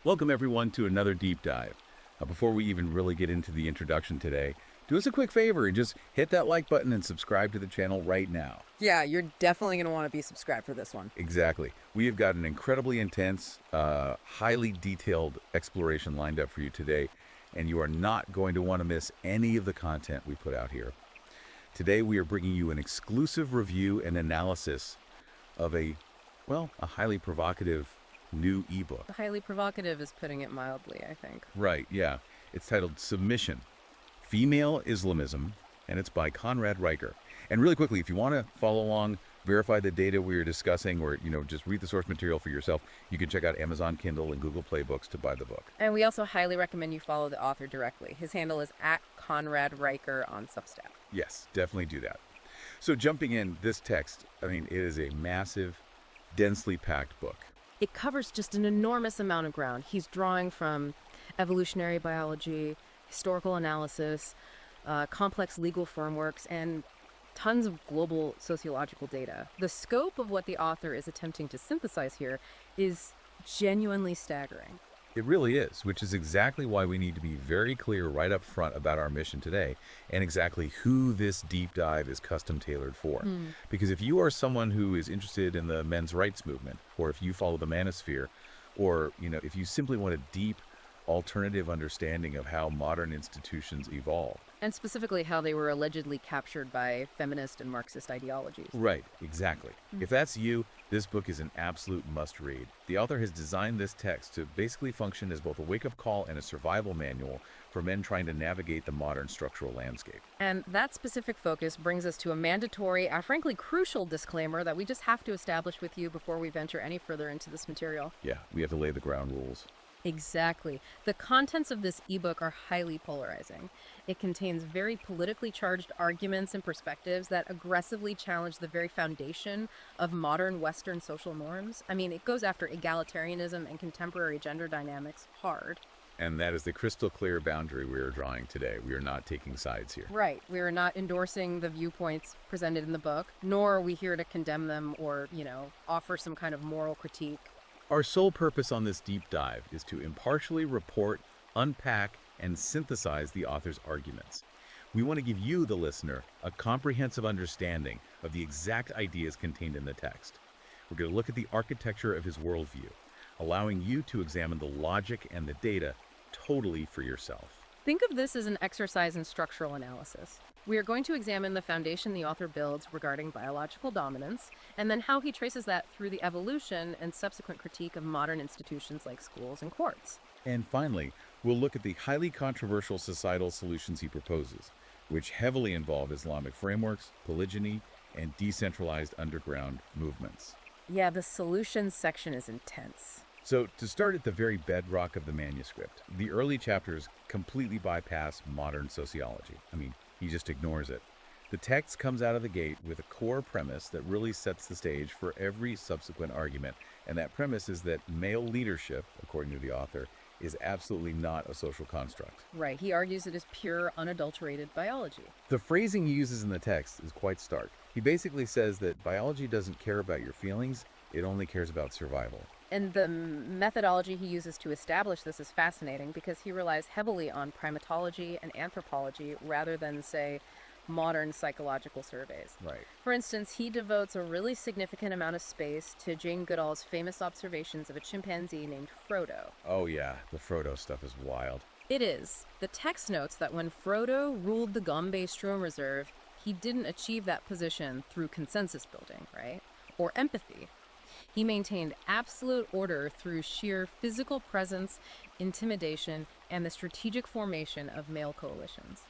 Welcome, everyone, to another deep dive. Before we even really get into the introduction today, do us a quick favor and just hit that like button and subscribe to the channel right now. Yeah, you're definitely going to want to be subscribed for this one. Exactly. We have got an incredibly intense, highly detailed exploration lined up for you today, and you are not going to want to miss any of the content we put out here. Today, we are bringing you an exclusive review and analysis of a highly provocative new ebook. Highly provocative is putting it mildly, I think. Right, yeah. It's titled Submission, Female Islamism, and it's by Conrad Riker. And really quickly, if you want to follow along, verify the data we are discussing, or just read the source material for yourself, you can check out Amazon Kindle and Google Play Books to buy the book. And we also highly recommend you follow the author directly. His handle is @Conrad Riker on Substack. Yes, definitely do that. So jumping in, this text, it is a massive, densely packed book. It covers just an enormous amount of ground. He's drawing from evolutionary biology, historical analysis, complex legal frameworks, and tons of global sociological data. The scope of what the author is attempting to synthesize here is genuinely staggering. It really is, which is exactly why we need to be very clear right up front about our mission today and exactly who this deep dive is custom tailored for. Because if you are someone who is interested in the men's rights movement, or if you follow the manosphere, or if you simply want a deep alternative understanding of how modern institutions evolved. And specifically how they were allegedly captured by feminist and Marxist ideologies. Right, exactly. If that's you, this book is an absolute must-read. The author has designed this text to basically function as both a wake-up call and a survival manual for men trying to navigate the modern structural landscape. And that specific focus brings us to a mandatory, frankly crucial disclaimer that we just have to establish with you before we venture any further into this material. Yeah, we have to lay the ground rules. Exactly. The contents of this ebook are highly polarizing. It contains very politically charged arguments and perspectives that aggressively challenge the very foundation of modern Western social norms. It goes after egalitarianism and contemporary gender dynamics hard. And that is the crystal clear boundary we are drawing today. We are not taking sides here. Right. We are not endorsing the viewpoints presented in the book, nor are we here to condemn them or, offer some kind of moral critique. Our sole purpose on this deep dive is to impartially report, unpack, and synthesize the author's arguments. We want to give you, the listener, a comprehensive understanding of the exact ideas contained in the text. We're going to look at the architecture of his worldview, allowing you to examine the logic and the data totally for yourself. Think of this as an exercise in structural analysis. We are going to examine the foundation the author builds regarding biological dominance, and then how he traces that through the evolution and subsequent critique of modern institutions like schools and courts. And finally, we'll look at the highly controversial societal solutions he proposes, which heavily involve Islamic frameworks, polygyny, and decentralized underground movements. Yeah, the solutions section is intense. So, to start at the very bedrock of the manuscript, the early chapters completely bypass modern sociology. He just ignores it. The text comes out of the gate with a core premise that really sets the stage for every subsequent argument, and that premise is that male leadership, according to the author, is absolutely not a social construct. Right, he argues it is pure, unadulterated biology. The phrasing he uses in the text is quite stark. He basically says that biology doesn't care about your feelings, it only cares about survival. And the methodology he uses to establish this is fascinating because he relies heavily on primatology and anthropology rather than, say, modern psychological surveys. Right. For instance, he devotes a really significant amount of space to Jane Goodall's famous observations of a chimpanzee named Frodo. Oh yeah, the Frodo stuff is wild. It is. The text notes that when Frodo ruled the Gombe Strom Reserve, he didn't achieve that position through consensus building, right? Or empathy. He maintained absolute order through sheer physical presence, intimidation, and the strategic formation of male coalitions.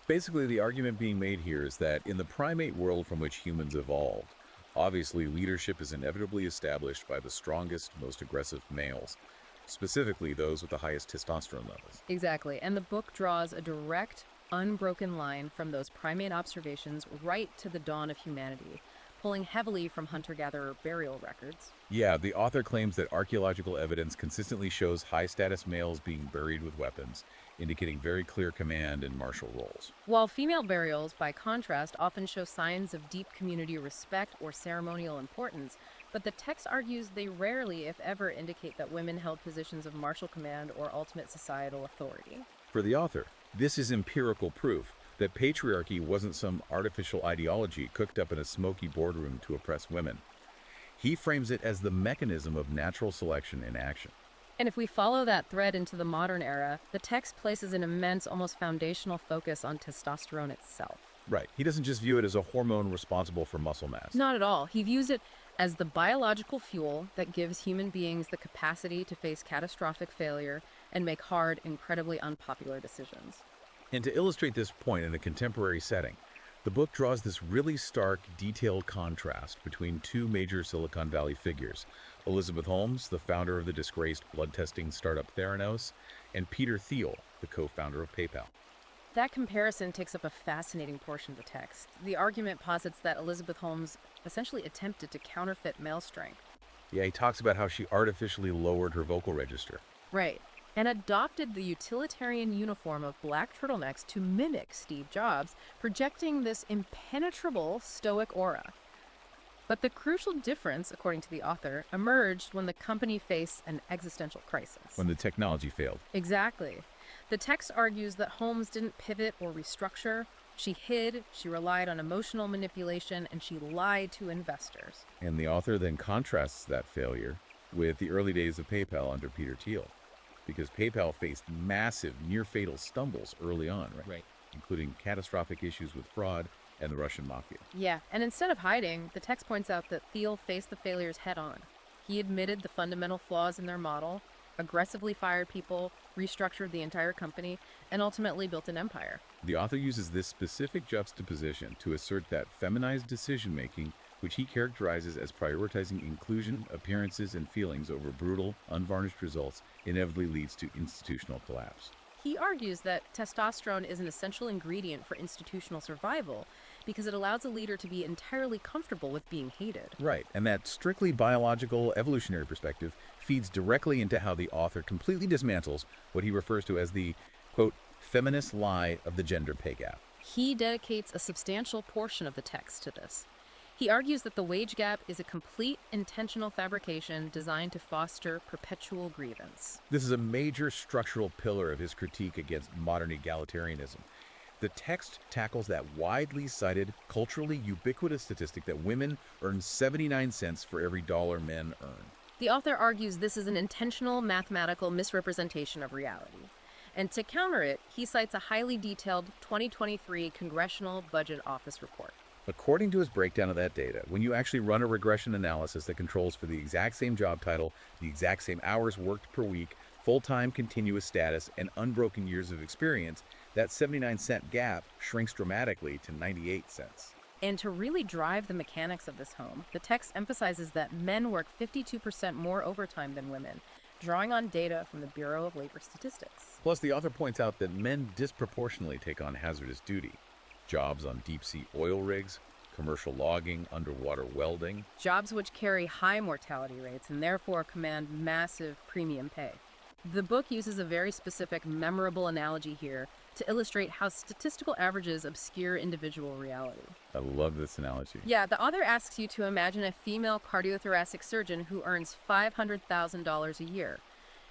Basically, the argument being made here is that in the primate world from which humans evolved, obviously leadership is inevitably established by the strongest, most aggressive males, specifically those with the highest testosterone levels. Exactly, and the book draws a direct, unbroken line from those primate observations right to the dawn of humanity, pulling heavily from hunter-gatherer burial records. Yeah, the author claims that archaeological evidence consistently shows high-status males being buried with weapons, indicating very clear command and martial roles. While female burials, by contrast, often show signs of deep community respect or ceremonial importance, but the text argues they rarely, if ever, indicate that women held positions of martial command or ultimate societal authority. For the author, this is empirical proof that patriarchy wasn't some artificial ideology cooked up in a smoky boardroom to oppress women. He frames it as the mechanism of natural selection in action. And if we follow that thread into the modern era, the text places an immense, almost foundational focus on testosterone itself. Right. He doesn't just view it as a hormone responsible for muscle mass. Not at all. He views it as the biological fuel that gives human beings the capacity to face catastrophic failure and make hard, incredibly unpopular decisions. And to illustrate this point in a contemporary setting, the book draws this really stark, detailed contrast between two major Silicon Valley figures, Elizabeth Holmes, the founder of the disgraced blood-testing startup Theranos, and Peter Thiel, the co-founder of PayPal. That comparison takes up a fascinating portion of the text. The argument posits that Elizabeth Holmes essentially attempted to counterfeit male strength. Yeah, he talks about how she artificially lowered her vocal register. Right. And adopted the utilitarian uniform of black turtlenecks to mimic Steve Jobs, projecting this impenetrable stoic aura. But the crucial difference, according to the author, emerged when the company faced an existential crisis. When the technology failed. Exactly. The text argues that Holmes didn't pivot or restructure. She hid, she relied on emotional manipulation, and she lied to investors. And the author then contrasts that failure with the early days of PayPal under Peter Thiel, because PayPal faced massive, near-fatal stumbles early on, right? Including catastrophic issues with fraud and the Russian mafia. Yeah, and instead of hiding, the text points out that Thiel faced the failures head-on. He admitted the fundamental flaws in their model, aggressively fired people, restructured the entire company, and ultimately built an empire. The author uses this specific juxtaposition to assert that feminized decision-making, which he characterizes as prioritizing inclusion, appearances, and feelings over brutal, unvarnished results, inevitably leads to institutional collapse. He argues that testosterone is an essential ingredient for institutional survival because it allows a leader to be entirely comfortable with being hated. Right, and that strictly biological, evolutionary perspective feeds directly into how the author completely dismantles what he refers to as the, quote, feminist lie of the gender pay gap. He dedicates a substantial portion of the text to this. He argues that the wage gap is a complete intentional fabrication designed to foster perpetual grievance. This is a major structural pillar of his critique against modern egalitarianism. The text tackles that widely cited, culturally ubiquitous statistic that women earn 79 cents for every dollar men earn. The author argues this is an intentional mathematical misrepresentation of reality. And to counter it, he cites a highly detailed 2023 Congressional Budget Office report. According to his breakdown of that data, when you actually run a regression analysis that controls for the exact same job title, the exact same hours worked per week, full-time continuous status, and unbroken years of experience, that 79-cent gap shrinks dramatically to 98 cents. And to really drive the mechanics of this home, the text emphasizes that men work 52% more overtime than women, drawing on data from the Bureau of Labor Statistics. Plus, the author points out that men disproportionately take on hazardous duty. Jobs on deep-sea oil rigs, commercial logging, underwater welding. Jobs which carry high mortality rates and therefore command massive premium pay. The book uses a very specific, memorable analogy here to illustrate how statistical averages obscure individual reality. I love this analogy. Yeah, the author asks you to imagine a female cardiothoracic surgeon who earns $500,000 a year.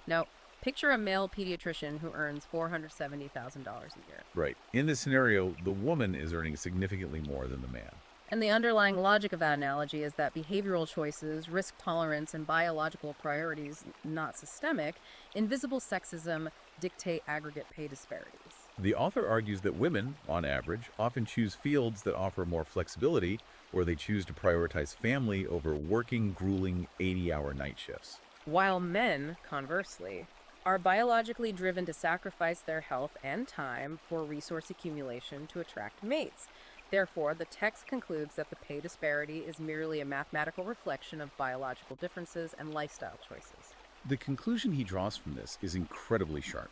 Now, picture a male pediatrician who earns $470,000 a year. Right. In this scenario, the woman is earning significantly more than the man. And the underlying logic of that analogy is that behavioral choices, risk tolerance, and biological priorities, not systemic, invisible sexism dictate aggregate pay disparities. The author argues that women, on average, often choose fields that offer more flexibility, or they choose to prioritize family over working, grueling 80-hour night shifts. While men, conversely, are biologically driven to sacrifice their health and time for resource accumulation to attract mates. Therefore, the text concludes that the pay disparity is merely a mathematical reflection of biological differences and lifestyle choices. The conclusion he draws from this is incredibly sharp.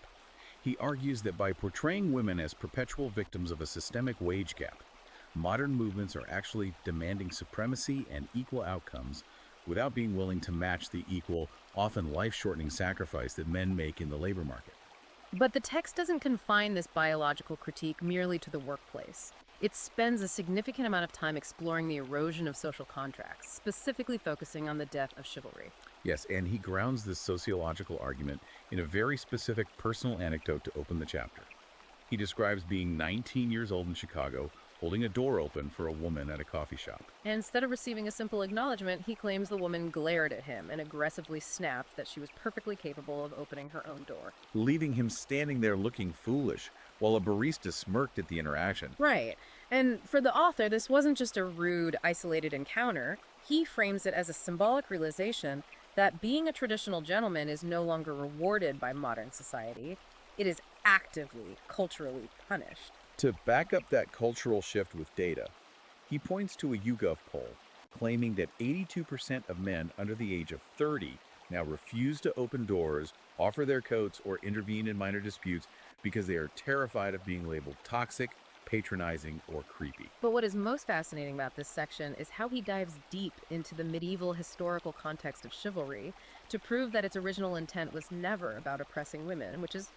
He argues that by portraying women as perpetual victims of a systemic wage gap, modern movements are actually demanding supremacy and equal outcomes without being willing to match the equal, often life-shortening sacrifice that men make in the labor market. But the text doesn't confine this biological critique merely to the workplace. It spends a significant amount of time exploring the erosion of social contracts, specifically focusing on the death of chivalry. Yes, and he grounds this sociological argument in a very specific personal anecdote to open the chapter. He describes being 19 years old in Chicago, holding a door open for a woman at a coffee shop. And instead of receiving a simple acknowledgement, he claims the woman glared at him and aggressively snapped that she was perfectly capable of opening her own door. Leaving him standing there looking foolish, while a barista smirked at the interaction. Right. And for the author, this wasn't just a rude, isolated encounter. He frames it as a symbolic realization that being a traditional gentleman is no longer rewarded by modern society. It is actively, culturally punished. To back up that cultural shift with data, he points to a YouGov poll claiming that 82% of men under the age of 30 now refuse to open doors, offer their coats, or intervene in minor disputes because they are terrified of being labeled toxic, patronizing, or creepy. But what is most fascinating about this section is how he dives deep into the medieval historical context of chivalry to prove that its original intent was never about oppressing women, which is,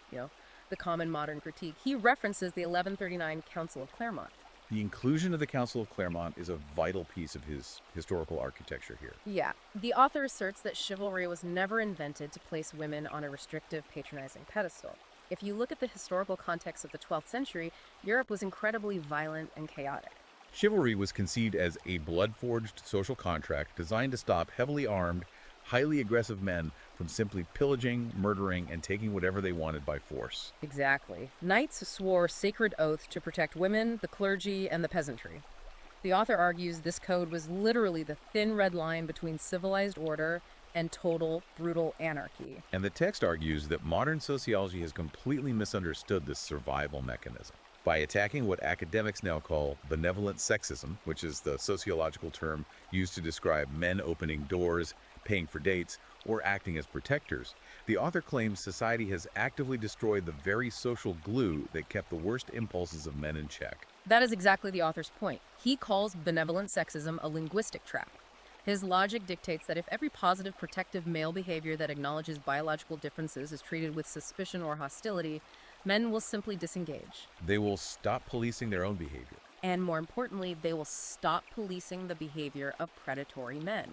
the common modern critique. He references the 1139 Council of Clermont. The inclusion of the Council of Clermont is a vital piece of his historical architecture here. Yeah, the author asserts that chivalry was never invented to place women on a restrictive, patronizing pedestal. If you look at the historical context of the 12th century, Europe was incredibly violent and chaotic. Chivalry was conceived as a blood-forged social contract designed to stop heavily armed, highly aggressive men from simply pillaging, murdering, and taking whatever they wanted by force. Exactly. Knights swore sacred oaths to protect women, the clergy, and the peasantry. The author argues this code was literally the thin red line between civilized order and total, brutal anarchy. And the text argues that modern sociology has completely misunderstood this survival mechanism. By attacking what academics now call benevolent sexism, which is the sociological term used to describe men opening doors, paying for dates, or acting as protectors, the author claims society has actively destroyed the very social glue that kept the worst impulses of men in check. That is exactly the author's point. He calls benevolent sexism a linguistic trap. His logic dictates that if every positive, protective male behavior that acknowledges biological differences is treated with suspicion or hostility, men will simply disengage. They will stop policing their own behavior. And more importantly, they will stop policing the behavior of predatory men.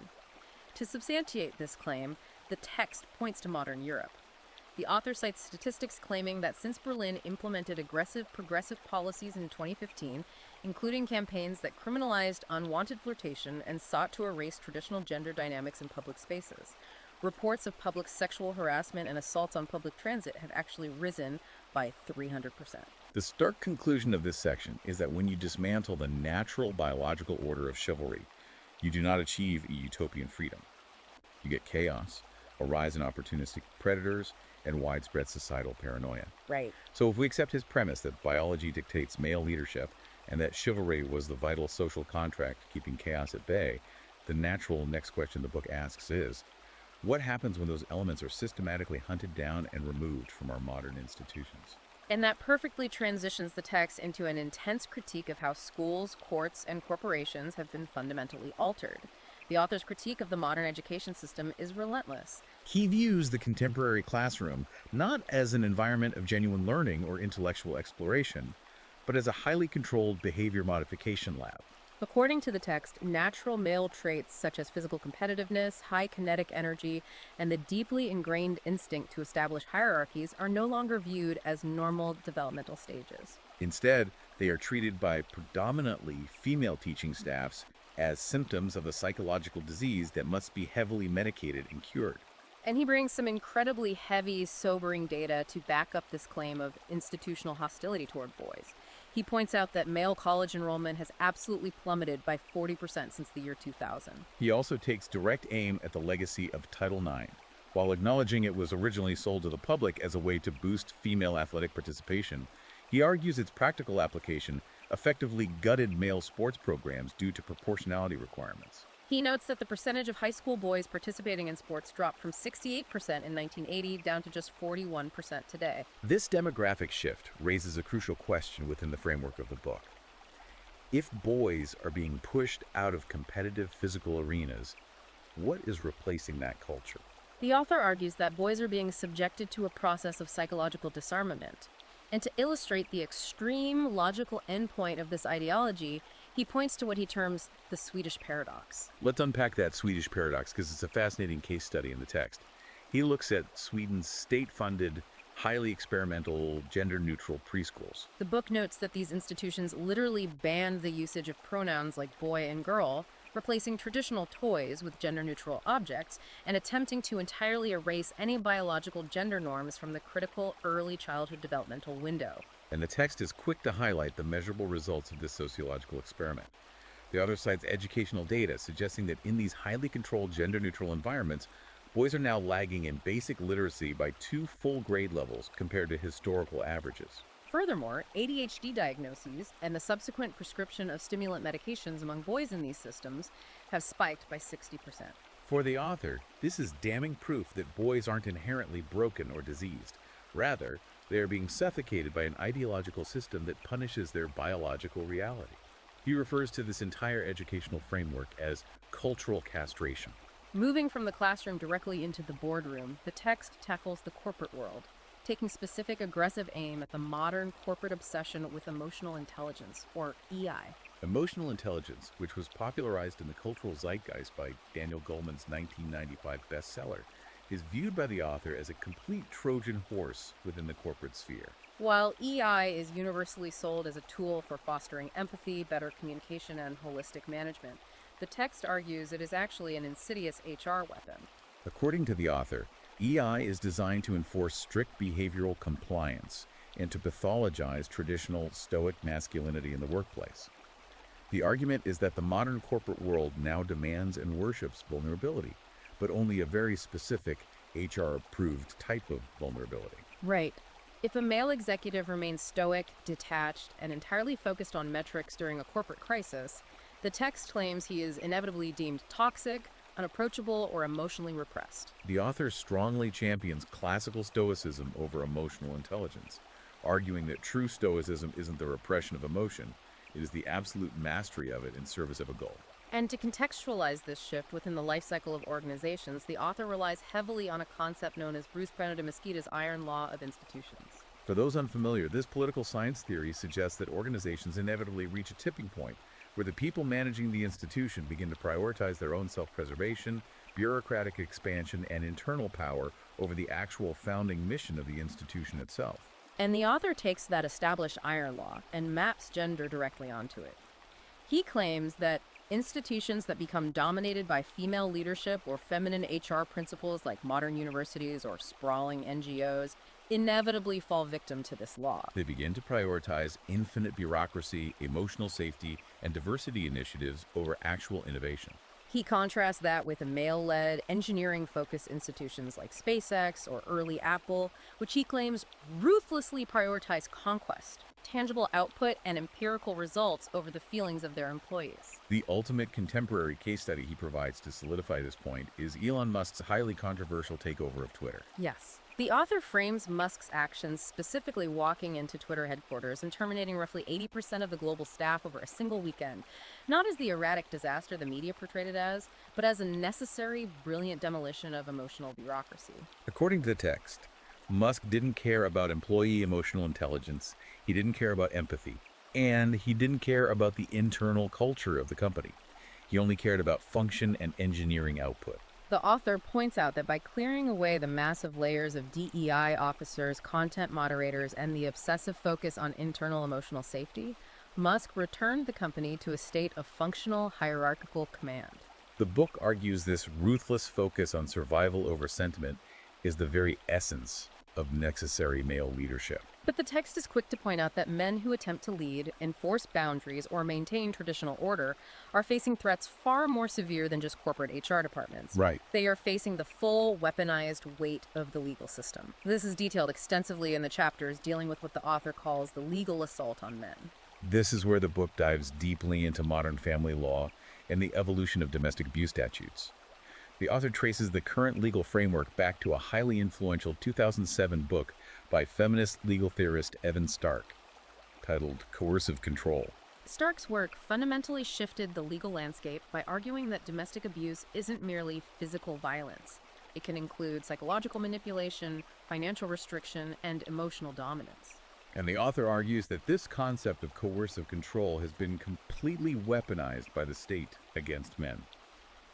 To substantiate this claim, the text points to modern Europe. The author cites statistics claiming that since Berlin implemented aggressive, progressive policies in 2015, including campaigns that criminalized unwanted flirtation and sought to erase traditional gender dynamics in public spaces, reports of public sexual harassment and assaults on public transit have actually risen by 300%. The stark conclusion of this section is that when you dismantle the natural biological order of chivalry, you do not achieve a utopian freedom. You get chaos, a rise in opportunistic predators, and widespread societal paranoia. Right. So if we accept his premise that biology dictates male leadership and that chivalry was the vital social contract keeping chaos at bay, the natural next question the book asks is, what happens when those elements are systematically hunted down and removed from our modern institutions? And that perfectly transitions the text into an intense critique of how schools, courts, and corporations have been fundamentally altered. The author's critique of the modern education system is relentless. He views the contemporary classroom not as an environment of genuine learning or intellectual exploration, but as a highly controlled behavior modification lab. According to the text, natural male traits such as physical competitiveness, high kinetic energy, and the deeply ingrained instinct to establish hierarchies are no longer viewed as normal developmental stages. Instead, they are treated by predominantly female teaching staffs as symptoms of a psychological disease that must be heavily medicated and cured. And he brings some incredibly heavy, sobering data to back up this claim of institutional hostility toward boys. He points out that male college enrollment has absolutely plummeted by 40% since the year 2000. He also takes direct aim at the legacy of Title IX, while acknowledging it was originally sold to the public as a way to boost female athletic participation. He argues its practical application effectively gutted male sports programs due to proportionality requirements. He notes that the percentage of high school boys participating in sports dropped from 68% in 1980 down to just 41% today. This demographic shift raises a crucial question within the framework of the book. If boys are being pushed out of competitive physical arenas, what is replacing that culture? The author argues that boys are being subjected to a process of psychological disarmament. And to illustrate the extreme logical endpoint of this ideology, he points to what he terms the Swedish paradox. Let's unpack that Swedish paradox because it's a fascinating case study in the text. He looks at Sweden's state-funded, highly experimental, gender-neutral preschools. The book notes that these institutions literally banned the usage of pronouns like boy and girl, replacing traditional toys with gender-neutral objects, and attempting to entirely erase any biological gender norms from the critical early childhood developmental window. And the text is quick to highlight the measurable results of this sociological experiment. The author cites educational data suggesting that in these highly controlled gender-neutral environments, boys are now lagging in basic literacy by 2 full grade levels compared to historical averages. Furthermore, ADHD diagnoses and the subsequent prescription of stimulant medications among boys in these systems have spiked by 60%. For the author, this is damning proof that boys aren't inherently broken or diseased. Rather, they are being suffocated by an ideological system that punishes their biological reality. He refers to this entire educational framework as cultural castration. Moving from the classroom directly into the boardroom, the text tackles the corporate world, taking specific aggressive aim at the modern corporate obsession with emotional intelligence, or EI. Emotional intelligence, which was popularized in the cultural zeitgeist by Daniel Goleman's 1995 bestseller, is viewed by the author as a complete Trojan horse within the corporate sphere. While EI is universally sold as a tool for fostering empathy, better communication, and holistic management, the text argues it is actually an insidious HR weapon. According to the author, EI is designed to enforce strict behavioral compliance and to pathologize traditional stoic masculinity in the workplace. The argument is that the modern corporate world now demands and worships vulnerability, but only a very specific HR-approved type of vulnerability. Right. If a male executive remains stoic, detached, and entirely focused on metrics during a corporate crisis, the text claims he is inevitably deemed toxic, unapproachable, or emotionally repressed. The author strongly champions classical stoicism over emotional intelligence, arguing that true stoicism isn't the repression of emotion, it is the absolute mastery of it in service of a goal. And to contextualize this shift within the life cycle of organizations, the author relies heavily on a concept known as Bruce Brenner de Mesquita's iron law of institutions. For those unfamiliar, this political science theory suggests that organizations inevitably reach a tipping point where the people managing the institution begin to prioritize their own self-preservation, bureaucratic expansion, and internal power over the actual founding mission of the institution itself. And the author takes that established iron law and maps gender directly onto it. He claims that institutions that become dominated by female leadership or feminine HR principles like modern universities or sprawling NGOs inevitably fall victim to this law. They begin to prioritize infinite bureaucracy, emotional safety, and diversity initiatives over actual innovation. He contrasts that with male-led, engineering-focused institutions like SpaceX or early Apple, which he claims ruthlessly prioritize conquest, tangible output, and empirical results over the feelings of their employees. The ultimate contemporary case study he provides to solidify this point is Elon Musk's highly controversial takeover of Twitter. Yes. The author frames Musk's actions specifically walking into Twitter headquarters and terminating roughly 80% of the global staff over a single weekend, not as the erratic disaster the media portrayed it as, but as a necessary, brilliant demolition of emotional bureaucracy. According to the text, Musk didn't care about employee emotional intelligence, he didn't care about empathy, and he didn't care about the internal culture of the company. He only cared about function and engineering output. The author points out that by clearing away the massive layers of DEI officers, content moderators, and the obsessive focus on internal emotional safety, Musk returned the company to a state of functional hierarchical command. The book argues this ruthless focus on survival over sentiment is the very essence of necessary male leadership. But the text is quick to point out that men who attempt to lead, enforce boundaries, or maintain traditional order are facing threats far more severe than just corporate HR departments. Right. They are facing the full weaponized weight of the legal system. This is detailed extensively in the chapters dealing with what the author calls the legal assault on men. This is where the book dives deeply into modern family law and the evolution of domestic abuse statutes. The author traces the current legal framework back to a highly influential 2007 book by feminist legal theorist Evan Stark, titled Coercive Control. Stark's work fundamentally shifted the legal landscape by arguing that domestic abuse isn't merely physical violence. It can include psychological manipulation, financial restriction, and emotional dominance. And the author argues that this concept of coercive control has been completely weaponized by the state against men.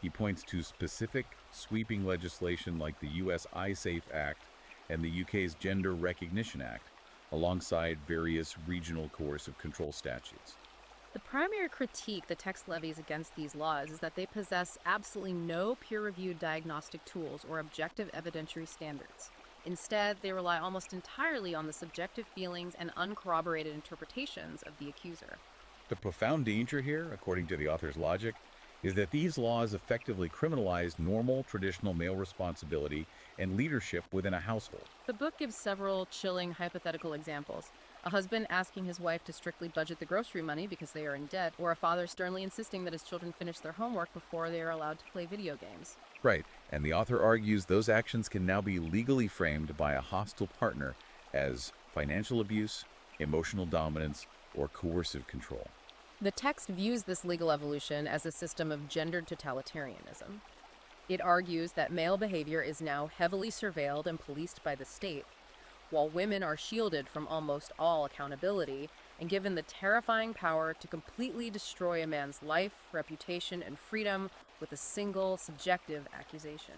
He points to specific, sweeping legislation like the US iSafe Act and the UK's Gender Recognition Act, alongside various regional coercive control statutes. The primary critique the text levies against these laws is that they possess absolutely no peer-reviewed diagnostic tools or objective evidentiary standards. Instead, they rely almost entirely on the subjective feelings and uncorroborated interpretations of the accuser. The profound danger here, according to the author's logic, is that these laws effectively criminalize normal, traditional male responsibility and leadership within a household. The book gives several chilling hypothetical examples. A husband asking his wife to strictly budget the grocery money because they are in debt, or a father sternly insisting that his children finish their homework before they are allowed to play video games. Right, and the author argues those actions can now be legally framed by a hostile partner as financial abuse, emotional dominance, or coercive control. The text views this legal evolution as a system of gendered totalitarianism. It argues that male behavior is now heavily surveilled and policed by the state, while women are shielded from almost all accountability and given the terrifying power to completely destroy a man's life, reputation, and freedom with a single subjective accusation.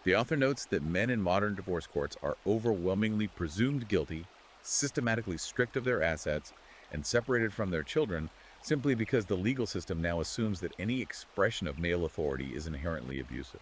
The author notes that men in modern divorce courts are overwhelmingly presumed guilty, systematically stripped of their assets, and separated from their children simply because the legal system now assumes that any expression of male authority is inherently abusive.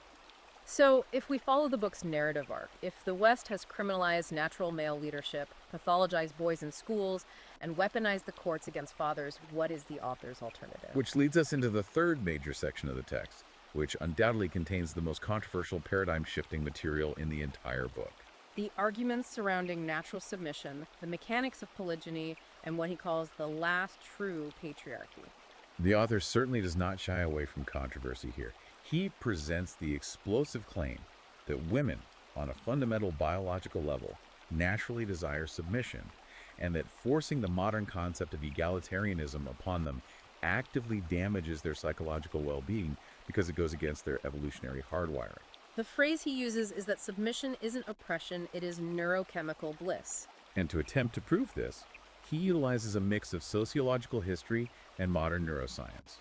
So, if we follow the book's narrative arc, if the West has criminalized natural male leadership, pathologized boys in schools, and weaponized the courts against fathers, what is the author's alternative? Which leads us into the third major section of the text, which undoubtedly contains the most controversial paradigm-shifting material in the entire book. The arguments surrounding natural submission, the mechanics of polygyny, and what he calls the last true patriarchy. The author certainly does not shy away from controversy here. He presents the explosive claim that women, on a fundamental biological level, naturally desire submission, and that forcing the modern concept of egalitarianism upon them actively damages their psychological well-being because it goes against their evolutionary hardwiring. The phrase he uses is that submission isn't oppression, it is neurochemical bliss. And to attempt to prove this, he utilizes a mix of sociological history and modern neuroscience.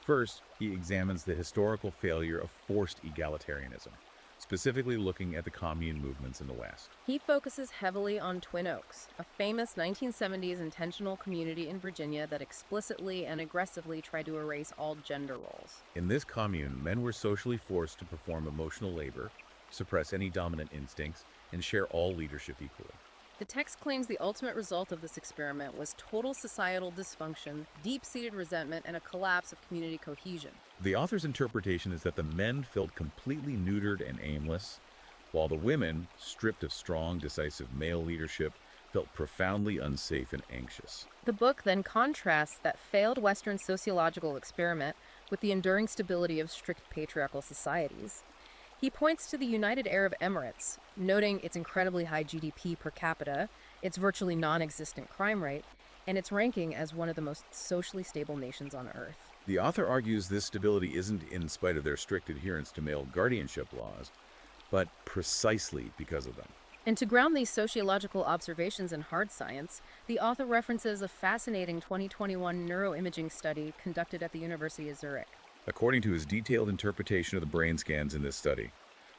First, he examines the historical failure of forced egalitarianism, specifically looking at the commune movements in the West. He focuses heavily on Twin Oaks, a famous 1970s intentional community in Virginia that explicitly and aggressively tried to erase all gender roles. In this commune, men were socially forced to perform emotional labor, suppress any dominant instincts, and share all leadership equally. The text claims the ultimate result of this experiment was total societal dysfunction, deep-seated resentment, and a collapse of community cohesion. The author's interpretation is that the men felt completely neutered and aimless, while the women, stripped of strong, decisive male leadership, felt profoundly unsafe and anxious. The book then contrasts that failed Western sociological experiment with the enduring stability of strict patriarchal societies. He points to the United Arab Emirates, noting its incredibly high GDP per capita, its virtually non-existent crime rate, and its ranking as one of the most socially stable nations on Earth. The author argues this stability isn't in spite of their strict adherence to male guardianship laws, but precisely because of them. And to ground these sociological observations in hard science, the author references a fascinating 2021 neuroimaging study conducted at the University of Zurich. According to his detailed interpretation of the brain scans in this study,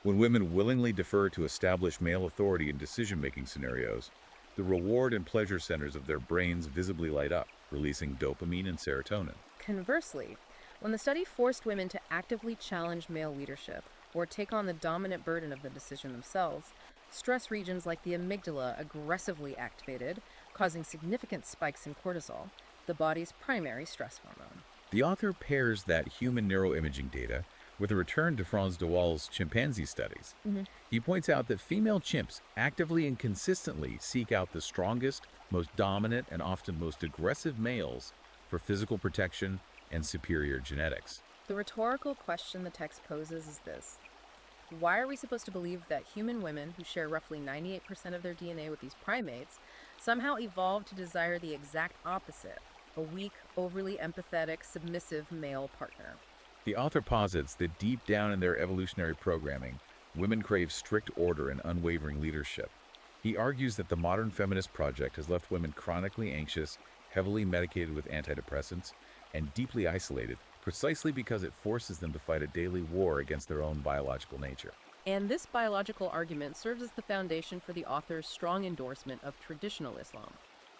when women willingly defer to established male authority in decision-making scenarios, the reward and pleasure centers of their brains visibly light up, releasing dopamine and serotonin. Conversely, when the study forced women to actively challenge male leadership or take on the dominant burden of the decision themselves, stress regions like the amygdala aggressively activated, causing significant spikes in cortisol, the body's primary stress hormone. The author pairs that human neuroimaging data with a return to Franz de Waal's chimpanzee studies. He points out that female chimps actively and consistently seek out the strongest, most dominant, and often most aggressive males for physical protection and superior genetics. The rhetorical question the text poses is this: why are we supposed to believe that human women, who share roughly 98% of their DNA with these primates, somehow evolved to desire the exact opposite? A weak, overly empathetic, submissive male partner. The author posits that deep down in their evolutionary programming, women crave strict order and unwavering leadership. He argues that the modern feminist project has left women chronically anxious, heavily medicated with antidepressants, and deeply isolated, precisely because it forces them to fight a daily war against their own biological nature. And this biological argument serves as the foundation for the author's strong endorsement of traditional Islam.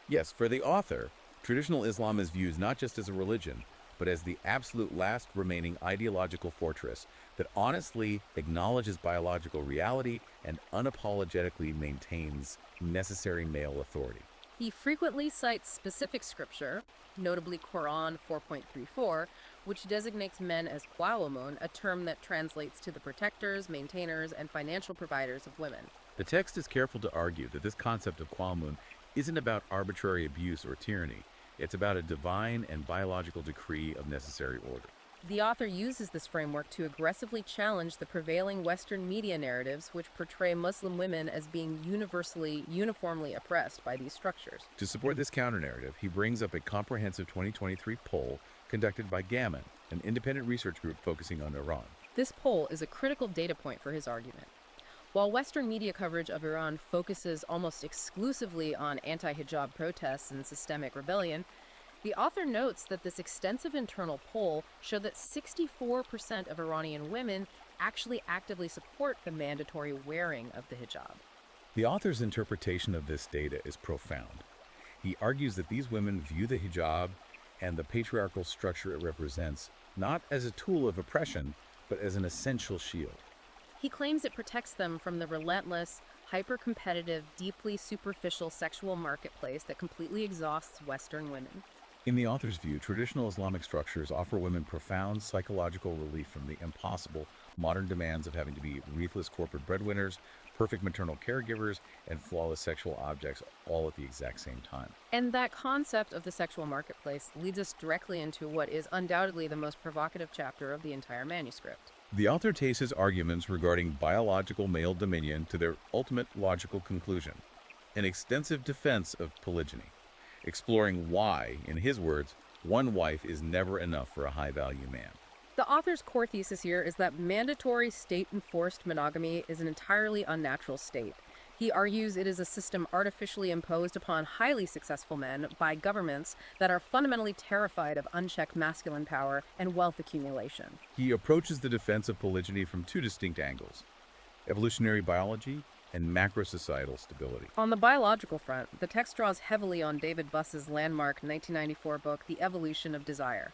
Yes, for the author, traditional Islam is viewed not just as a religion, but as the absolute last remaining ideological fortress that honestly acknowledges biological reality and unapologetically maintains necessary male authority. He frequently cites specific scripture, notably Quran 4.34, which designates men as qawwamun, a term that translates to the protectors, maintainers, and financial providers of women. The text is careful to argue that this concept of qawwamun isn't about arbitrary abuse or tyranny. It's about a divine and biological decree of necessary order. The author uses this framework to aggressively challenge the prevailing Western media narratives which portray Muslim women as being uniformly oppressed by these structures. To support this counter-narrative, he brings up a comprehensive 2023 poll conducted by Gammon, an independent research group focusing on Iran. This poll is a critical data point for his argument. While Western media coverage of Iran focuses almost exclusively on anti-hijab protests and systemic rebellion, the author notes that this extensive internal poll showed that 64% of Iranian women actually actively support the mandatory wearing of the hijab. The author's interpretation of this data is profound. He argues that these women view the hijab and the patriarchal structure it represents not as a tool of oppression, but as an essential shield. He claims it protects them from the relentless, hyper-competitive, deeply superficial sexual marketplace that completely exhausts Western women. In the author's view, traditional Islamic structures offer women profound psychological relief from the impossible modern demands of having to be ruthless corporate breadwinners, perfect maternal caregivers, and flawless sexual objects all at the exact same time. And that concept of the sexual marketplace leads us directly into what is undoubtedly the most provocative chapter of the entire manuscript. The author takes his arguments regarding biological male dominion to their ultimate logical conclusion, an extensive defense of polygyny, exploring why, in his words, one wife is never enough for a high-value man. The author's core thesis here is that mandatory state-enforced monogamy is an entirely unnatural state. He argues it is a system artificially imposed upon highly successful men by governments that are fundamentally terrified of unchecked masculine power and wealth accumulation. He approaches the defense of polygyny from two distinct angles: evolutionary biology and macro-societal stability. On the biological front, the text draws heavily on David Buss's landmark 1994 book, The Evolution of Desire.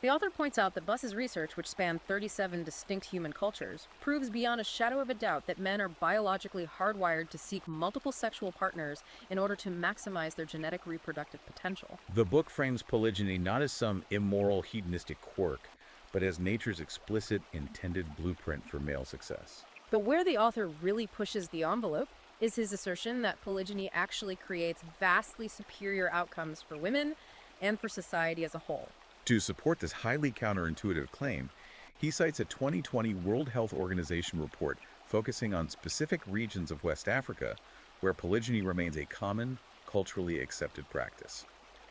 The author points out that Buss's research, which spanned 37 distinct human cultures, proves beyond a shadow of a doubt that men are biologically hardwired to seek multiple sexual partners in order to maximize their genetic reproductive potential. The book frames polygyny not as some immoral hedonistic quirk, but as nature's explicit intended blueprint for male success. But where the author really pushes the envelope is his assertion that polygyny actually creates vastly superior outcomes for women and for society as a whole. To support this highly counterintuitive claim, he cites a 2020 World Health Organization report focusing on specific regions of West Africa where polygyny remains a common, culturally accepted practice.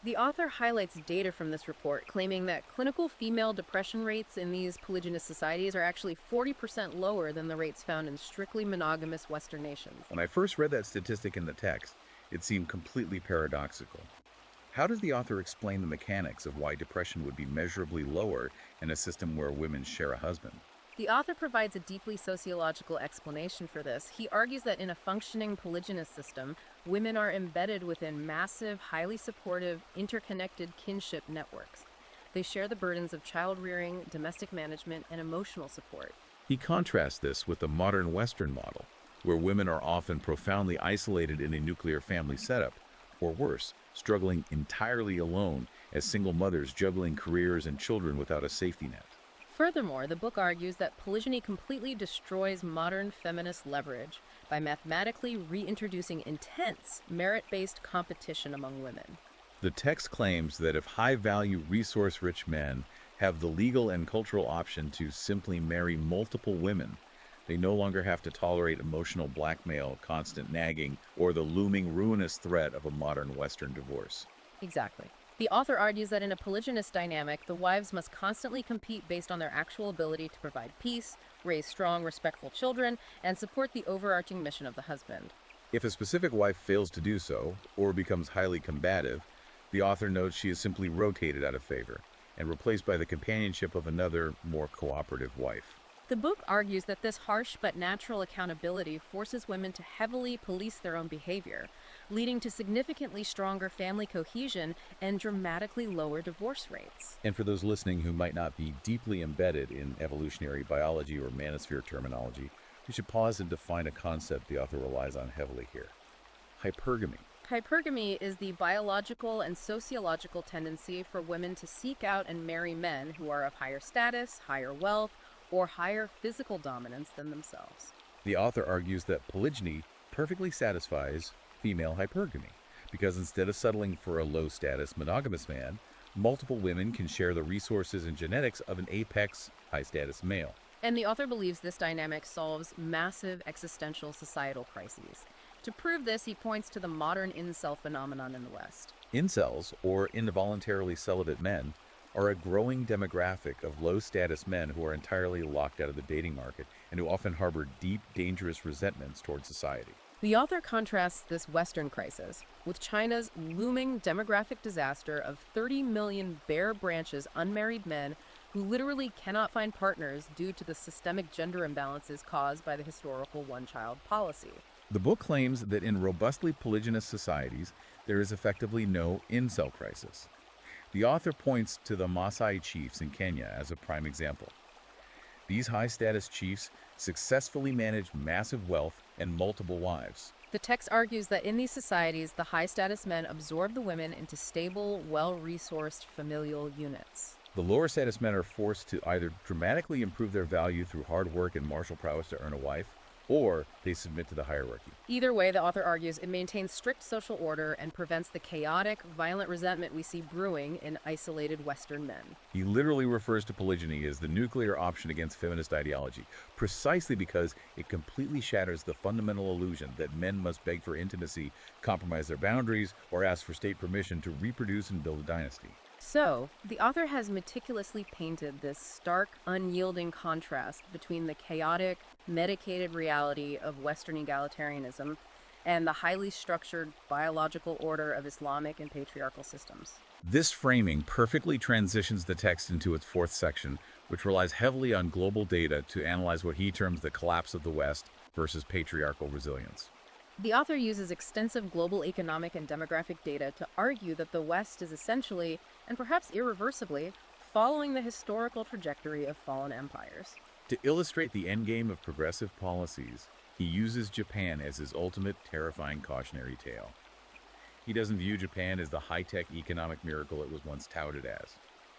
The author highlights data from this report claiming that clinical female depression rates in these polygynous societies are actually 40% lower than the rates found in strictly monogamous Western nations. When I first read that statistic in the text, it seemed completely paradoxical. How does the author explain the mechanics of why depression would be measurably lower in a system where women share a husband? The author provides a deeply sociological explanation for this. He argues that in a functioning polygynous system, women are embedded within massive, highly supportive, interconnected kinship networks. They share the burdens of child rearing, domestic management, and emotional support. He contrasts this with the modern Western model, where women are often profoundly isolated in a nuclear family setup, or worse, struggling entirely alone as single mothers juggling careers and children without a safety net. Furthermore, the book argues that polygyny completely destroys modern feminist leverage by mathematically reintroducing intense, merit-based competition among women. The text claims that if high-value, resource-rich men have the legal and cultural option to simply marry multiple women, they no longer have to tolerate emotional blackmail, constant nagging, or the looming ruinous threat of a modern Western divorce. Exactly. The author argues that in a polygynous dynamic, the wives must constantly compete based on their actual ability to provide peace, raise strong, respectful children, and support the overarching mission of the husband. If a specific wife fails to do so, or becomes highly combative, the author notes she is simply rotated out of favor and replaced by the companionship of another, more cooperative wife. The book argues that this harsh but natural accountability forces women to heavily police their own behavior, leading to significantly stronger family cohesion and dramatically lower divorce rates. And for those listening who might not be deeply embedded in evolutionary biology or manosphere terminology, we should pause and define a concept the author relies on heavily here: hypergamy. Hypergamy is the biological and sociological tendency for women to seek out and marry men who are of higher status, higher wealth, or higher physical dominance than themselves. The author argues that polygyny perfectly satisfies female hypergamy, because instead of settling for a low-status monogamous man, multiple women can share the resources and genetics of an apex high-status male. And the author believes this dynamic solves massive existential societal crises. To prove this, he points to the modern incel phenomenon in the West. Incels, or involuntarily celibate men, are a growing demographic of low-status men who are entirely locked out of the dating market and who often harbor deep, dangerous resentments toward society. The author contrasts this Western crisis with China's looming demographic disaster of 30 million bare branches unmarried men who literally cannot find partners due to the systemic gender imbalances caused by the historical one-child policy. The book claims that in robustly polygynous societies, there is effectively no incel crisis. The author points to the Maasai chiefs in Kenya as a prime example. These high-status chiefs successfully manage massive wealth and multiple wives. The text argues that in these societies, the high-status men absorb the women into stable, well-resourced familial units. The lower-status men are forced to either dramatically improve their value through hard work and martial prowess to earn a wife, or they submit to the hierarchy. Either way, the author argues it maintains strict social order and prevents the chaotic, violent resentment we see brewing in isolated Western men. He literally refers to polygyny as the nuclear option against feminist ideology, precisely because it completely shatters the fundamental illusion that men must beg for intimacy, compromise their boundaries, or ask for state permission to reproduce and build a dynasty. So, the author has meticulously painted this stark, unyielding contrast between the chaotic, medicated reality of Western egalitarianism and the highly structured biological order of Islamic and patriarchal systems. This framing perfectly transitions the text into its fourth section, which relies heavily on global data to analyze what he terms the collapse of the West versus patriarchal resilience. The author uses extensive global economic and demographic data to argue that the West is essentially, and perhaps irreversibly, following the historical trajectory of fallen empires. To illustrate the endgame of progressive policies, he uses Japan as his ultimate terrifying cautionary tale. He doesn't view Japan as the high-tech economic miracle it was once touted as.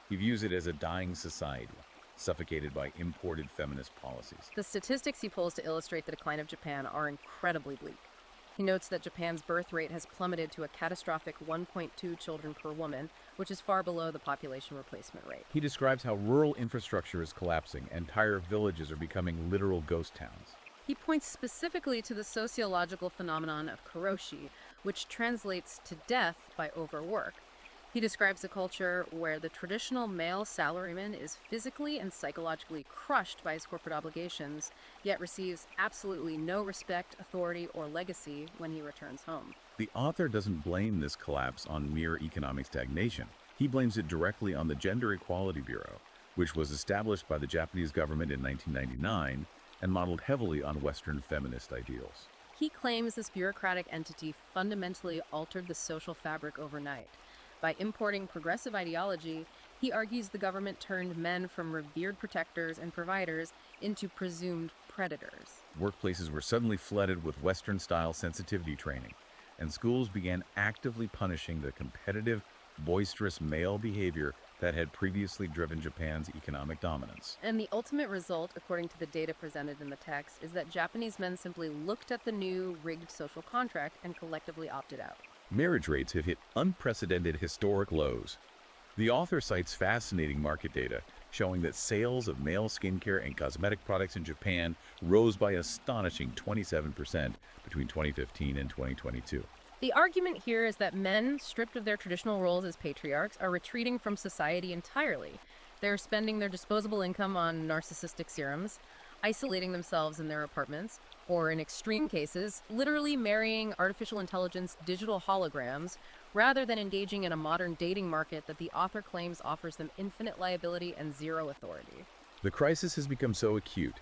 He views it as a dying society, suffocated by imported feminist policies. The statistics he pulls to illustrate the decline of Japan are incredibly bleak. He notes that Japan's birth rate has plummeted to a catastrophic 1.2 children per woman, which is far below the population replacement rate. He describes how rural infrastructure is collapsing and entire villages are becoming literal ghost towns. He points specifically to the sociological phenomenon of karoshi, which translates to death by overwork. He describes a culture where the traditional male salaryman is physically and psychologically crushed by his corporate obligations, yet receives absolutely no respect, authority, or legacy when he returns home. The author doesn't blame this collapse on mere economic stagnation. He blames it directly on the Gender Equality Bureau, which was established by the Japanese government in 1999 and modeled heavily on Western feminist ideals. He claims this bureaucratic entity fundamentally altered the social fabric overnight. By importing progressive ideology, he argues the government turned men from revered protectors and providers into presumed predators. Workplaces were suddenly flooded with Western-style sensitivity training, and schools began actively punishing the competitive, boisterous male behavior that had previously driven Japan's economic dominance. And the ultimate result, according to the data presented in the text, is that Japanese men simply looked at the new rigged social contract and collectively opted out. Marriage rates have hit unprecedented historic lows. The author cites fascinating market data showing that sales of male skincare and cosmetic products in Japan rose by astonishing 27% between 2015 and 2022. The argument here is that men, stripped of their traditional roles as patriarchs, are retreating from society entirely. They're spending their disposable income on narcissistic serums, isolating themselves in their apartments, or in extreme cases, literally marrying artificial intelligence digital holograms rather than engaging in a modern dating market that the author claims offers them infinite liability and zero authority. The crisis has become so acute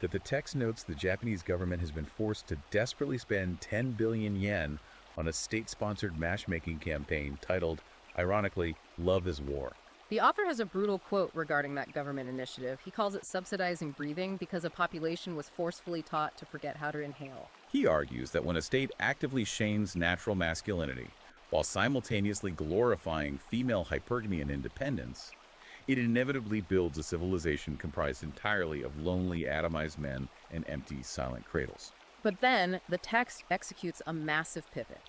that the text notes the Japanese government has been forced to desperately spend 10 billion yen on a state-sponsored matchmaking campaign titled, ironically, Love is War. The author has a brutal quote regarding that government initiative. He calls it subsidizing breathing because a population was forcefully taught to forget how to inhale. He argues that when a state actively shames natural masculinity while simultaneously glorifying female hypergamy and independence, it inevitably builds a civilization comprised entirely of lonely, atomized men and empty, silent cradles. But then, the text executes a massive pivot.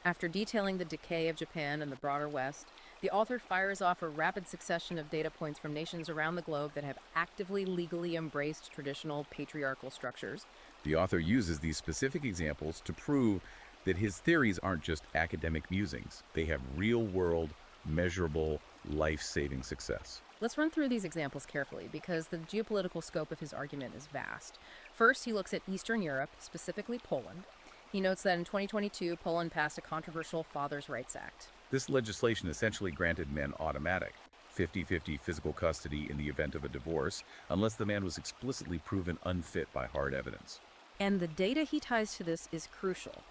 After detailing the decay of Japan and the broader West, the author fires off a rapid succession of data points from nations around the globe that have actively legally embraced traditional patriarchal structures. The author uses these specific examples to prove that his theories aren't just academic musings. They have real-world, measurable, life-saving success. Let's run through these examples carefully because the geopolitical scope of his argument is vast. First, he looks at Eastern Europe, specifically Poland. He notes that in 2022, Poland passed a controversial Fathers' Rights Act. This legislation essentially granted men automatic 50-50 physical custody in the event of a divorce, unless the man was explicitly proven unfit by hard evidence. And the data he ties to this is crucial.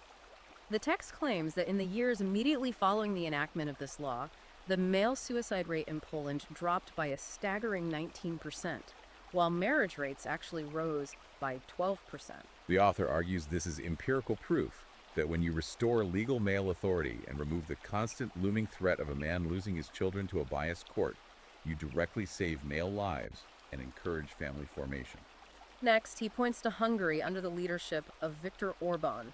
The text claims that in the years immediately following the enactment of this law, the male suicide rate in Poland dropped by a staggering 19%, while marriage rates actually rose by 12%. The author argues this is empirical proof that when you restore legal male authority and remove the constant looming threat of a man losing his children to a biased court, you directly save male lives and encourage family formation. Next, he points to Hungary under the leadership of Viktor Orban.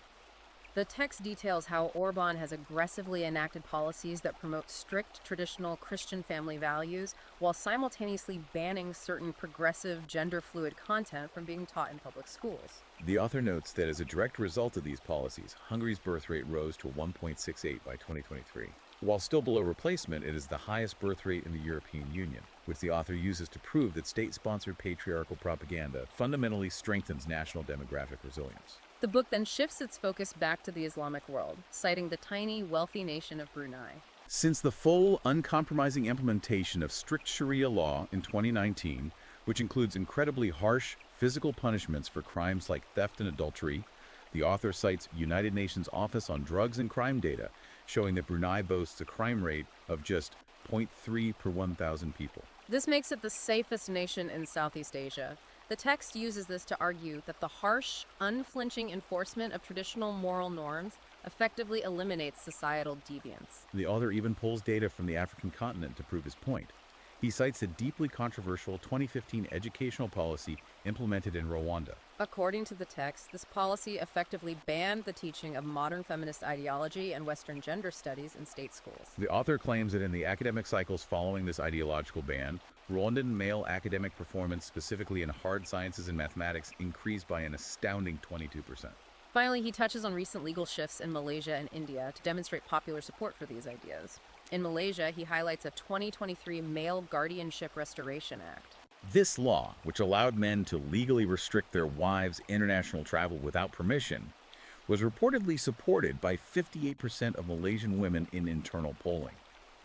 The text details how Orban has aggressively enacted policies that promote strict traditional Christian family values while simultaneously banning certain progressive gender-fluid content from being taught in public schools. The author notes that as a direct result of these policies, Hungary's birth rate rose to 1.68 by 2023. While still below replacement, it is the highest birth rate in the European Union, which the author uses to prove that state-sponsored patriarchal propaganda fundamentally strengthens national demographic resilience. The book then shifts its focus back to the Islamic world, citing the tiny, wealthy nation of Brunei. Since the full, uncompromising implementation of strict Sharia law in 2019, which includes incredibly harsh physical punishments for crimes like theft and adultery, the author cites United Nations Office on Drugs and Crime data, showing that Brunei boasts a crime rate of just 0.3 per 1,000 people. This makes it the safest nation in Southeast Asia. The text uses this to argue that the harsh, unflinching enforcement of traditional moral norms effectively eliminates societal deviance. The author even pulls data from the African continent to prove his point. He cites a deeply controversial 2015 educational policy implemented in Rwanda. According to the text, this policy effectively banned the teaching of modern feminist ideology and Western gender studies in state schools. The author claims that in the academic cycles following this ideological ban, Rwandan male academic performance, specifically in hard sciences and mathematics, increased by an astounding 22%. Finally, he touches on recent legal shifts in Malaysia and India to demonstrate popular support for these ideas. In Malaysia, he highlights a 2023 Male Guardianship Restoration Act. This law, which allowed men to legally restrict their wives' international travel without permission, was reportedly supported by 58% of Malaysian women in internal polling.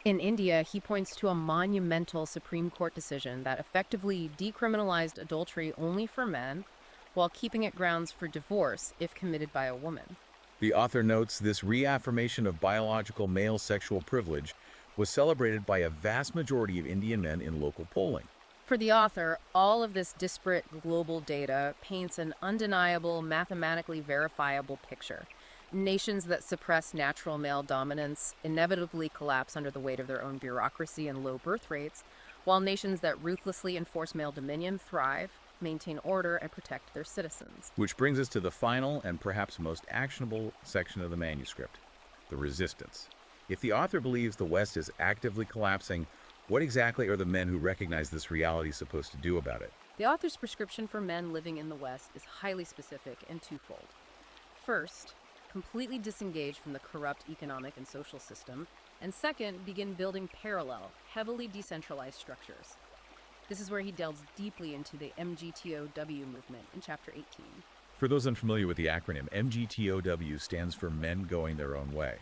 In India, he points to a monumental Supreme Court decision that effectively decriminalized adultery only for men, while keeping it grounds for divorce if committed by a woman. The author notes this reaffirmation of biological male sexual privilege was celebrated by a vast majority of Indian men in local polling. For the author, all of this disparate global data paints an undeniable, mathematically verifiable picture. Nations that suppress natural male dominance inevitably collapse under the weight of their own bureaucracy and low birth rates, while nations that ruthlessly enforce male dominion thrive, maintain order, and protect their citizens. Which brings us to the final and perhaps most actionable section of the manuscript, the resistance. If the author believes the West is actively collapsing, what exactly are the men who recognize this reality supposed to do about it? The author's prescription for men living in the West is highly specific and twofold. First, completely disengage from the corrupt economic and social system, and second, begin building parallel, heavily decentralized structures. This is where he delves deeply into the MGTOW movement in chapter 18. For those unfamiliar with the acronym, MGTOW stands for Men Going Their Own Way.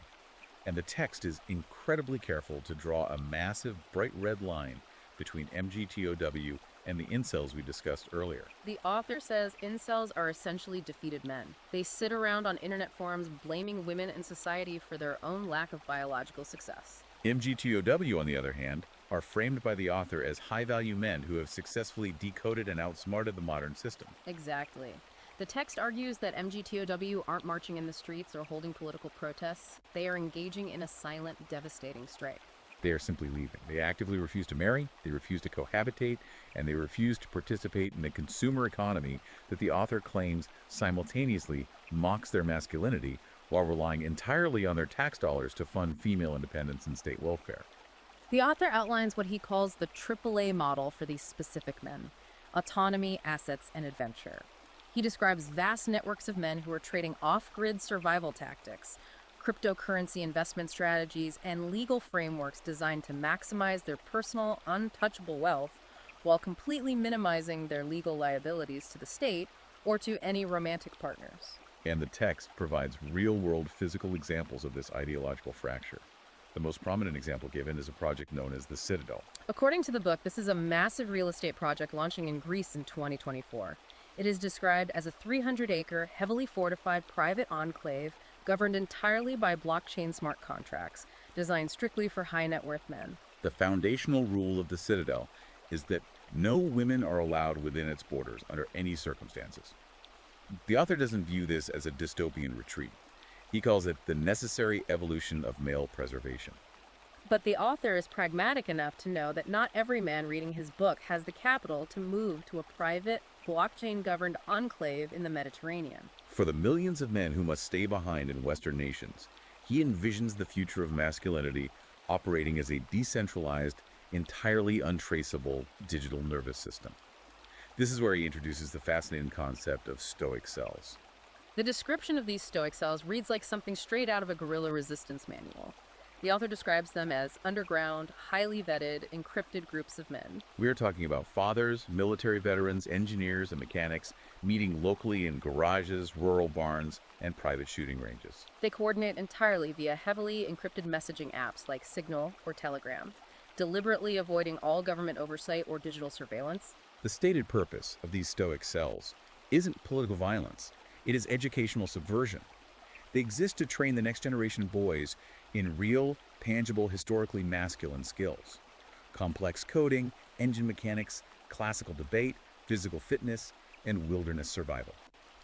And the text is incredibly careful to draw a massive, bright red line between MGTOW and the incels we discussed earlier. The author says incels are essentially defeated men. They sit around on internet forums blaming women and society for their own lack of biological success. MGTOW, on the other hand, are framed by the author as high-value men who have successfully decoded and outsmarted the modern system. Exactly. The text argues that MGTOW aren't marching in the streets or holding political protests. They are engaging in a silent, devastating strike. They are simply leaving. They actively refuse to marry, they refuse to cohabitate, and they refuse to participate in a consumer economy that the author claims simultaneously mocks their masculinity while relying entirely on their tax dollars to fund female independence and state welfare. The author outlines what he calls the AAA model for these specific men: autonomy, assets, and adventure. He describes vast networks of men who are trading off-grid survival tactics, cryptocurrency investment strategies, and legal frameworks designed to maximize their personal, untouchable wealth while completely minimizing their legal liabilities to the state or to any romantic partners. And the text provides real-world physical examples of this ideological fracture. The most prominent example given is a project known as the Citadel. According to the book, this is a massive real estate project launching in Greece in 2024. It is described as a 300-acre, heavily fortified private enclave governed entirely by blockchain smart contracts, designed strictly for high-net-worth men. The foundational rule of the Citadel is that no women are allowed within its borders under any circumstances. The author doesn't view this as a dystopian retreat. He calls it the necessary evolution of male preservation. But the author is pragmatic enough to know that not every man reading his book has the capital to move to a private, blockchain-governed enclave in the Mediterranean. For the millions of men who must stay behind in Western nations, he envisions the future of masculinity operating as a decentralized, entirely untraceable digital nervous system. This is where he introduces the fascinating concept of stoic cells. The description of these stoic cells reads like something straight out of a guerrilla resistance manual. The author describes them as underground, highly vetted, encrypted groups of men. We are talking about fathers, military veterans, engineers, and mechanics meeting locally in garages, rural barns, and private shooting ranges. They coordinate entirely via heavily encrypted messaging apps like Signal or Telegram, deliberately avoiding all government oversight or digital surveillance. The stated purpose of these stoic cells isn't political violence. It is educational subversion. They exist to train the next generation of boys in real, tangible, historically masculine skills. Complex coding, engine mechanics, classical debate, physical fitness, and wilderness survival.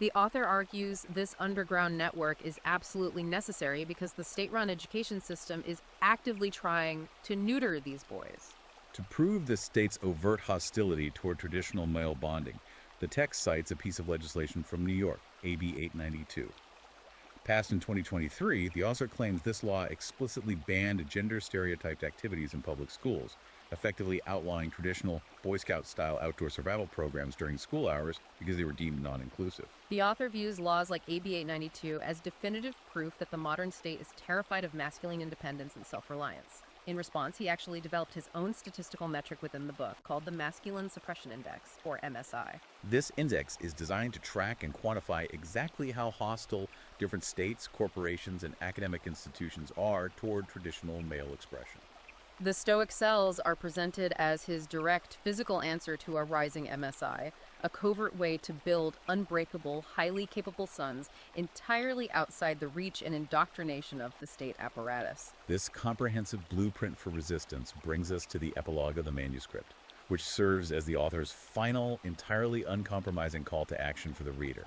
The author argues this underground network is absolutely necessary because the state-run education system is actively trying to neuter these boys. To prove the state's overt hostility toward traditional male bonding, the text cites a piece of legislation from New York, AB 892. Passed in 2023, the author claims this law explicitly banned gender-stereotyped activities in public schools, effectively outlawing traditional Boy Scout-style outdoor survival programs during school hours because they were deemed non-inclusive. The author views laws like AB 892 as definitive proof that the modern state is terrified of masculine independence and self-reliance. In response, he actually developed his own statistical metric within the book called the Masculine Suppression Index, or MSI. This index is designed to track and quantify exactly how hostile different states, corporations, and academic institutions are toward traditional male expression. The stoic cells are presented as his direct physical answer to a rising MSI, a covert way to build unbreakable, highly capable sons entirely outside the reach and indoctrination of the state apparatus. This comprehensive blueprint for resistance brings us to the epilogue of the manuscript, which serves as the author's final, entirely uncompromising call to action for the reader.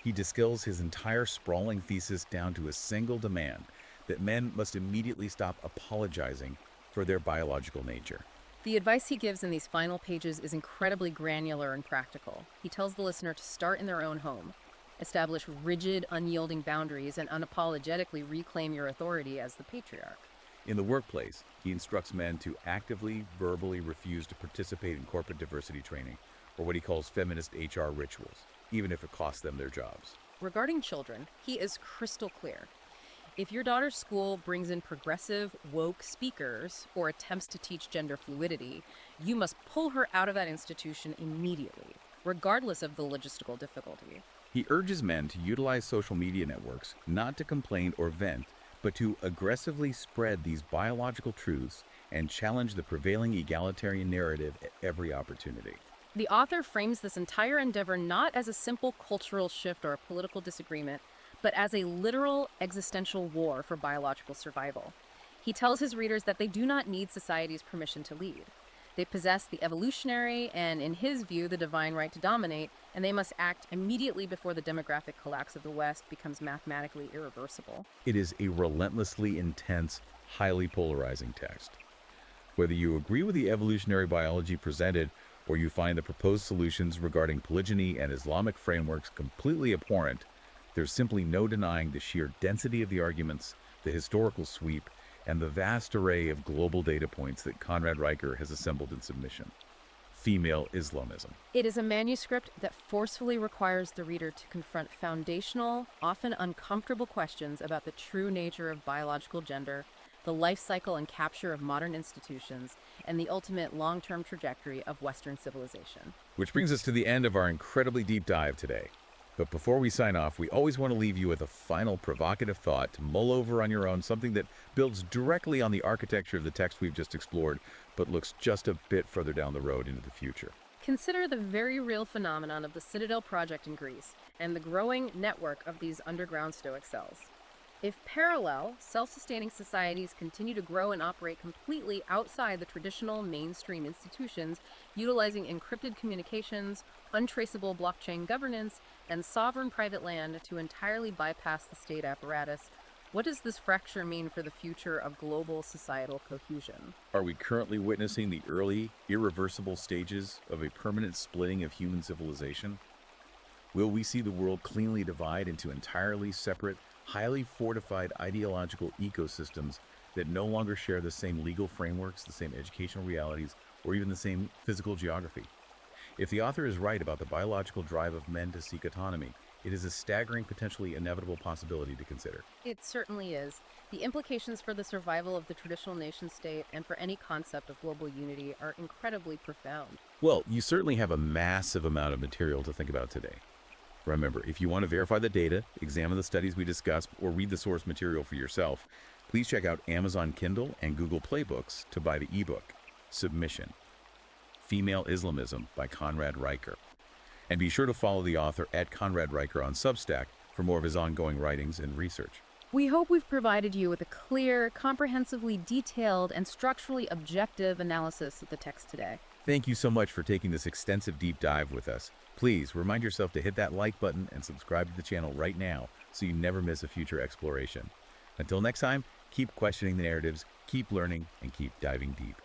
He distills his entire sprawling thesis down to a single demand that men must immediately stop apologizing for their biological nature. The advice he gives in these final pages is incredibly granular and practical. He tells the listener to start in their own home, establish rigid, unyielding boundaries, and unapologetically reclaim your authority as the patriarch. In the workplace, he instructs men to actively, verbally refuse to participate in corporate diversity training, or what he calls feminist HR rituals, even if it costs them their jobs. Regarding children, he is crystal clear. If your daughter's school brings in progressive, woke speakers or attempts to teach gender fluidity, you must pull her out of that institution immediately, regardless of the logistical difficulty. He urges men to utilize social media networks not to complain or vent, but to aggressively spread these biological truths and challenge the prevailing egalitarian narrative at every opportunity. The author frames this entire endeavor not as a simple cultural shift or a political disagreement, but as a literal existential war for biological survival. He tells his readers that they do not need society's permission to lead. They possess the evolutionary and, in his view, the divine right to dominate, and they must act immediately before the demographic collapse of the West becomes mathematically irreversible. It is a relentlessly intense, highly polarizing text. Whether you agree with the evolutionary biology presented or you find the proposed solutions regarding polygyny and Islamic frameworks completely abhorrent, there's simply no denying the sheer density of the arguments, the historical sweep, and the vast array of global data points that Conrad Riker has assembled in submission. Female Islamism. It is a manuscript that forcefully requires the reader to confront foundational, often uncomfortable questions about the true nature of biological gender, the life cycle and capture of modern institutions, and the ultimate long-term trajectory of Western civilization. Which brings us to the end of our incredibly deep dive today. But before we sign off, we always want to leave you with a final provocative thought to mull over on your own, something that builds directly on the architecture of the text we've just explored, but looks just a bit further down the road into the future. Consider the very real phenomenon of the Citadel Project in Greece and the growing network of these underground Stoic cells. If parallel, self-sustaining societies continue to grow and operate completely outside the traditional mainstream institutions, utilizing encrypted communications, untraceable blockchain governance, and sovereign private land to entirely bypass the state apparatus, what does this fracture mean for the future of global societal cohesion? Are we currently witnessing the early, irreversible stages of a permanent splitting of human civilization? Will we see the world cleanly divide into entirely separate, highly fortified ideological ecosystems that no longer share the same legal frameworks, the same educational realities, or even the same physical geography? If the author is right about the biological drive of men to seek autonomy, it is a staggering, potentially inevitable possibility to consider. It certainly is. The implications for the survival of the traditional nation-state and for any concept of global unity are incredibly profound. Well, you certainly have a massive amount of material to think about today. Remember, if you want to verify the data, examine the studies we discussed, or read the source material for yourself, please check out Amazon Kindle and Google Play Books to buy the ebook, Submission: Female Islamism by Conrad Riker. And be sure to follow the author at Conrad Riker on Substack for more of his ongoing writings and research. We hope we've provided you with a clear, comprehensively detailed, and structurally objective analysis of the text today. Thank you so much for taking this extensive deep dive with us. Please remind yourself to hit that like button and subscribe to the channel right now so you never miss a future exploration. Until next time, keep questioning the narratives, keep learning, and keep diving deep.